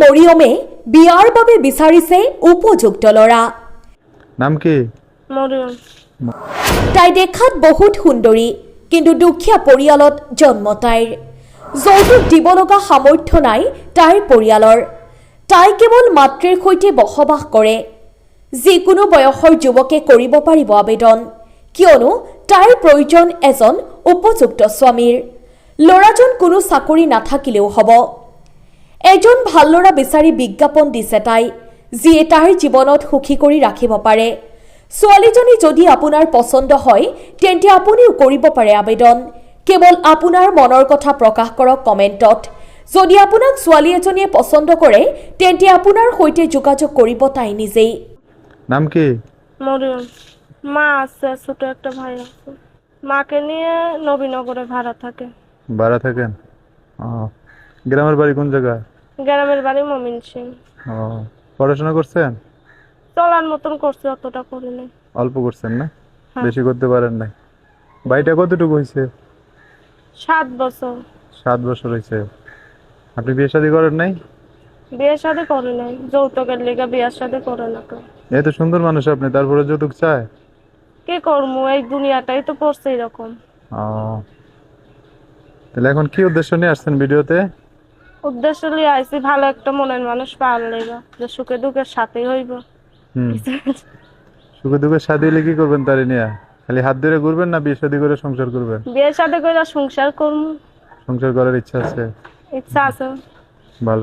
মৰিয়মে বিয়াৰ বাবে বিচাৰিছে উপযুক্ত ল'ৰা। নাম কি? মৰিয়ম। তাই দেখাত বহুত সুন্দৰী, কিন্তু দুখীয়া পৰিয়ালত জন্ম তাইৰ। যৌতুক দিব লগা সামৰ্থ্য নাই তাইৰ পৰিয়ালৰ। তাই কেৱল মাতৃৰ সৈতে বসবাস কৰে। যিকোনো বয়সৰ যুৱকে কৰিব পাৰিব আবেদন, কিয়নো তাইৰ প্ৰয়োজন এজন উপযুক্ত স্বামীৰ। ল'ৰাজন কোনো চাকৰি নাথাকিলেও হ'ব। এজন ভাল ল'ৰা বিচাৰি বিজ্ঞাপন দিছে তাই, যিয়ে তাইৰ জীৱনত সুখী কৰি ৰাখিব পাৰে। ছোৱালীজনী যদি আপোনাৰ পচন্দ হয় তেন্তে আপুনিও কৰিব পাৰে আবেদন। কেৱল আপোনাৰ মনৰ কথা প্ৰকাশ কৰক কমেণ্টত। যদি আপোনাক ছোৱালী এজনীয়ে পচন্দ কৰে তেন্তে আপোনাৰ সৈতে যোগাযোগ কৰিব তাই নিজেই। নাম কি? মরিয়ম। মা আছে, ছোট একটা ভাই আছে। মাকে নিয়ে নবীনগরে ভাড়া থাকে। ভাড়া থাকেন? গ্রামের বাড়ি কোন জায়গায়? গ্রামের বাড়ি মমিনসিং। পড়াশোনা করছেন? চলার মতন করছে, অতটা করি নাই। অল্প করছেন না? হ্যাঁ। বেশি করতে পারেন নাই। বাড়িটা কতটুকু হয়েছে? 7 বছর। 7 বছর হয়েছে। আপনি বিয়ে শাদী করেন নাই? বিয়ে শাদী করে নাই, যৌতুকের লিগা বিয়ে শাদী করে না কেউ। এত সুন্দর মানুষ আপনি, তারপরে যৌতুক চায়? কি করবো, এই দুনিয়াটাই তো পড়ছে এরকম। তাহলে এখন কি উদ্দেশ্য নিয়ে আসছেন ভিডিওতে? উদ্দেশ্য নিয়ে আইছি ভালো একটা মনের মানুষ পাওয়ার লেগা, যে সুখে দুঃখের সাথেই হইব। সুখে দুঃখের শাদী হলে কি করবেন তারে নিয়ে? খালি হাত ধরে ঘুরবেন না বিয়ে শাদী করে সংসার করবেন? বিয়ে শাদী করে সংসার করবো, সংসার করার ইচ্ছা আছে? ইচ্ছা আছে। ভালো।